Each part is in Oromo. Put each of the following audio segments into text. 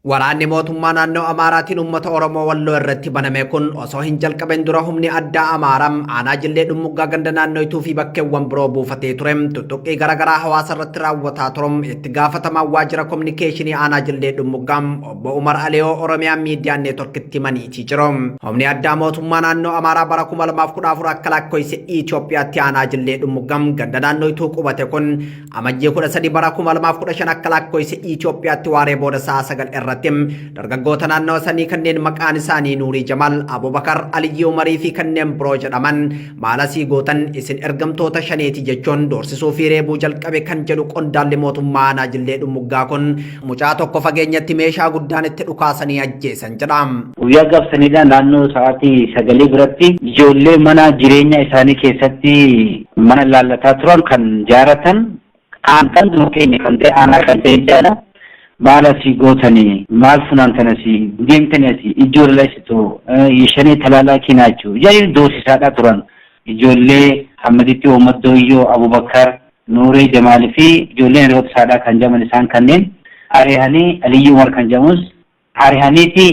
Waraanni mootummaa naannoo Amaaraatiin uummata Oromoo Walloo irratti baname kun osoo hin jalqabin dura humni addaa Amaaraa aanaa Jillee Dhummuggaa ganda naannoo Ituu fi bakkeewwan biroo buufatee ture tuttuqqii garaagaraa hawaasa irratti raawwataa turum itti gaafatamaa waajjira kominikeeshinii aanaa Jillee Dhummuggaa obbo Umar Aliyoo Oromiyaa miidiyaa neetworkitti himaniitii jiru. Humni addaa mootummaa naannoo Amaaraa bara 2014 akka lakkoofsa Itoophiyaatti aanaa Jillee Dhummuggaa ganda naannoo Ituu qubate kun amajjii 13 bara 2015 akka lakkoofsa Itoophiyaatti waaree booda sa'a 9 dargaggoota naannoo sanii kanneen maqaan isaanii Nuurii Jamal, Abubakar, Aliyyi Umarii fi kanneen biroo jedhaman maalasii gootan isin ergamtoota shaneeti jechuun doorsisuu fi reebuu jalqabe kan jedhu qondaalli mootummaa aanaa Jillee Dhummuggaa kun mucaa tokko fageenyatti meeshaa guddaan itti dhukaasanii ajjeesan jedha. Guyyaa gaafsanidha naannoo sa'aatii 9 biratti ijoollee mana jireenya isaanii keessatti mana laallataa turan kan jaaratan aantan mukeenya kan ta'e aanaa kan ta'e jedha. Maala si gootanii maal funaantan si deemtanii si ijoollee situ ishanii talaalaa kinaachuu jedhanii doorsisaadhaa turan ijoollee Hammaditti Omaddoyyoo Abubakar Nuuree Jamaal fi ijoolleen hiriyoota isaadhaa kan jedhaman isaan kanneen ari'anii Aliyyi Umar kan jedhamus ari'aniiti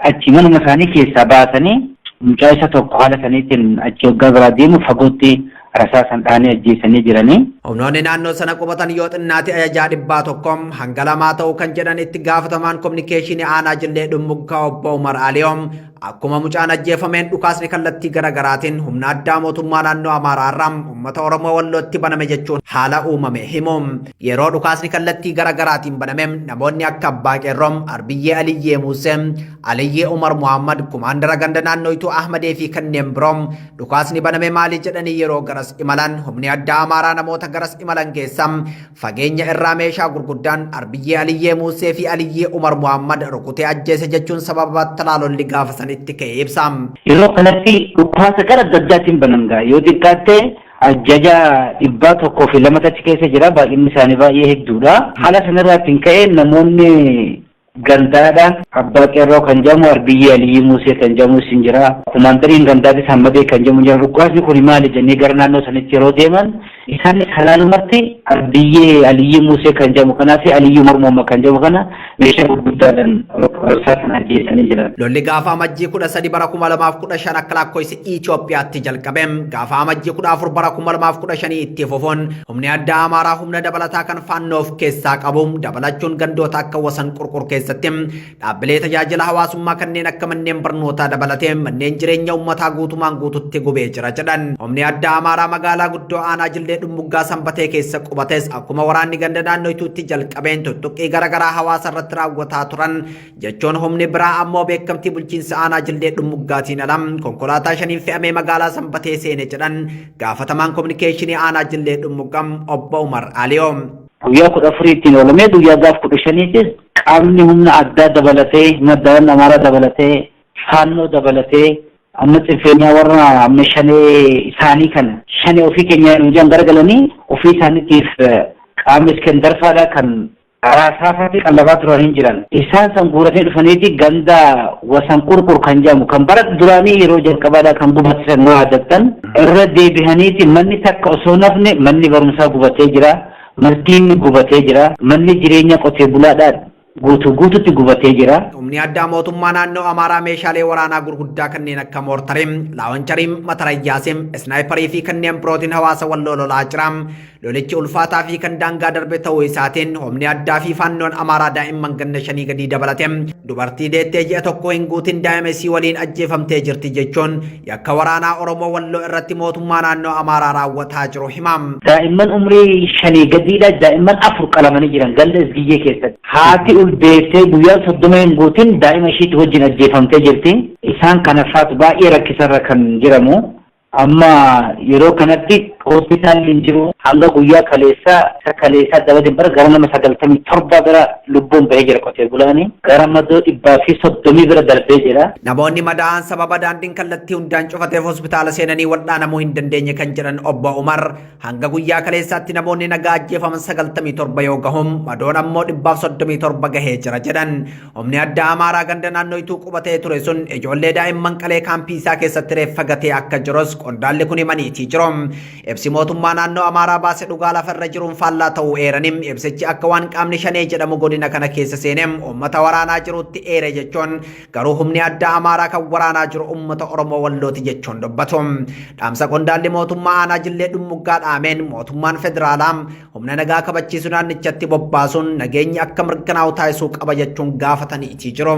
achi manuma isaanii keessaa baasanii mucaa isa tokko haala saniitiin achi waggaa biraa deemu fagootti rasaasan dhaanii ajjeesanii jiranii. Humnoonni naannoo sana qubatan yoo xinnaatti ajajaa dhibbaa tokkoom hanga lamaa ta'uu kan jedhan itti gaafatamaan kominikeeshinii aanaa Jillee Dhummuggaa obbo Umar Aliyoom akkuma mucaan ajjeefameen dhukaasni kallattii garaagaraatiin humna addaa mootummaa naannoo Amaaraarraa uummata Oromoo Wallootti baname jechuun haala uumame himu. Yeroo dhukaasni kallattii garaagaraatiin baname namoonni akka Abbaa Qeerroom, Arbiyyee Aliyyee Muusee, Aliyyee Umar Muhammad, Kumaandara ganda naannoo Ituu Ahmadee fi kanneen biroom dhukaasni baname maali jedhanii yeroo garas imalan humni addaa Amaaraa namoota garas imalan keessaa fageenya irraa meeshaa gurguddaan Arbiyyee Aliyyee Muusee fi Aliyyee Umar Muhammad rukutee ajjeese jechuun sababa talaalolli gaafasan itti ka'ee ibsa. Yeroo kanatti dhukaasa gara daddaatiin banamgaa yoo xiqqaatte ajaja 102 achi keessa jira baay'inni isaanii baay'ee hedduudha. Haala sanarraatiin ka'ee namoonni gandaadhaan Abbaa Qeerroo kan jedhamu Arbiyyee Aliyyii Muusee kan jedhamu sin jira. Kumaandariin gandaatis Hammadee kan jedhamu jira. Dhukaasni kun maali jennee gara naannoo sanitti yeroo deeman isaanis halaalumatti Arbiyyee Aliyyii Muusee kan jedhamu kanaa fi Aliyyi Umar Muhammad kan jedhamu kana meeshaa gurguddaadhaan rasaasan ajjeesanii jiran. Lolli gaafa amajjii 13 bara 2015 akka lakkoofsa Itoophiyaatti jalqabeem gaafa amajjii 14 bara 2015 itti fufuun humni addaa Amaaraa humna dabalataa kan faannoof keessaa qabu dabalachuun gandoota akka wasan qurqur keessatti dhaabbilee tajaajila hawaasummaa kanneen akka manneen barnootaa dabalatee manneen jireenya uummataa guutumaan guututti gubee jira jedhan. Humni addaa Amaaraa magaalaa guddoo aanaa Jillee Dhummuggaa Sanbatee keessa qubates akkuma waraanni ganda naannoo Ituutti jalqabeen tuttuqqii garaagaraa hawaasa irratti raawwataa turan jechuun humni biraa ammoo beekamtii bulchiinsa aanaa Jillee Dhummuggaatiin alam konkolaataa 5 fe'amee magaalaa Sanbatee seene jedhan gaafatamaan kominikeeshinii aanaa Jillee Dhummuggaa obbo Umar Aliyoom. Guyyaa 14 ittiin oolamee guyyaa gaaf 15 qaamni humna addaa dabalatee maddaan Amaaraa dabalatee faannoo dabalatee amma xinfeenyaa warra amma shanee isaanii kana shanee ofii keenya nuujaan garagalanii ofii isaaniitiif qaamni Iskendarfaadha kan raasaa fi qallabaa turanii jiran. Isaan san guuratanii dhufaniiti ganda wasan qurqur kan jedhamu kan bara duraanii yeroo jalqabaadha kan gubatan waa adattan irra deebihaniiti manni takka osoo nafne manni barumsaa gubatee jira. Masjiidni gubatee jira. Manni jireenya qotee bulaadhaan guutuutti gubatee jira. Humni addaa mootummaa naannoo Amaaraa meeshaalee waraanaa gurguddaa kanneen akka moortariim, laawanchariim, matarayyaasiim, isnaayiparii fi kanneen birootiin hawaasa Walloo lolaa jira. Lolichi ulfaataa fi kan daangaa darbe ta'uu isaatiin humni addaa fi faannoon Amaaraa daa'imman ganna 5 gadi dabalate dubartii deettee ji'a tokko hin guutin daa'imesii waliin ajjeefamtee jirti jechuun yakka waraanaa Oromoo Walloo irratti mootummaa naannoo Amaaraa raawwataa jiru himam. Daa'imman umrii 5 gadiidha daa'imman 4 qalamanii jiran ganda Isgiyyee keessatti. Haati uldeessee guyyaa 30 hin guutin daa'ima ishiitti wajjin ajjeefamtee jirti. Isaan kanaffaatu baay'ee rakkisarra kan jiramu. Amma yeroo kanatti hospitaalli hin jiru hanga guyyaa kaleessaa dabalatee bara gara nama 97 bira lubbuun bahee jira qotee bulaanii gara maddoo 130 bira darbee jira. Namoonni madaa'an sababa daandiin kallattii hundaan cufateef hospitaala seenanii wal'aanamuu hin dandeenye kan jedhan obbo Umar hanga guyyaa kaleessaatti namoonni nagaa ajjeefaman 97 yoo gahum madoon ammoo 137 gahee jira jedhan. Humni addaa Amaaraa ganda naannoo Ituu qubatee ture sun ijoollee daa'imman qalee kaampii isaa keessatti reeffa gatee akka jirus qondaalli kun himaniitii jiru. ibsi mootummaa naannoo Amaaraa baase dhugaa lafarra jiruun faallaa ta'uu eeraniin ibsichi akka waan qaamni shanee jedhamu godina kana keessa seenee uummata waraanaa jirutti eere jechuun garuu humni addaa Amaaraa kan waraanaa jiru uummata Oromoo Wallooti jechuun dubbatu. Dhaamsa qondaalli mootummaa aanaa Jillee Dhummuggaa dhaameen mootummaan federaalaa humna nagaa kabachiisuu naannichatti bobbaasuun nageenyi akka mirkanaa'u taasisuu qaba jechuun gaafatanii jiru.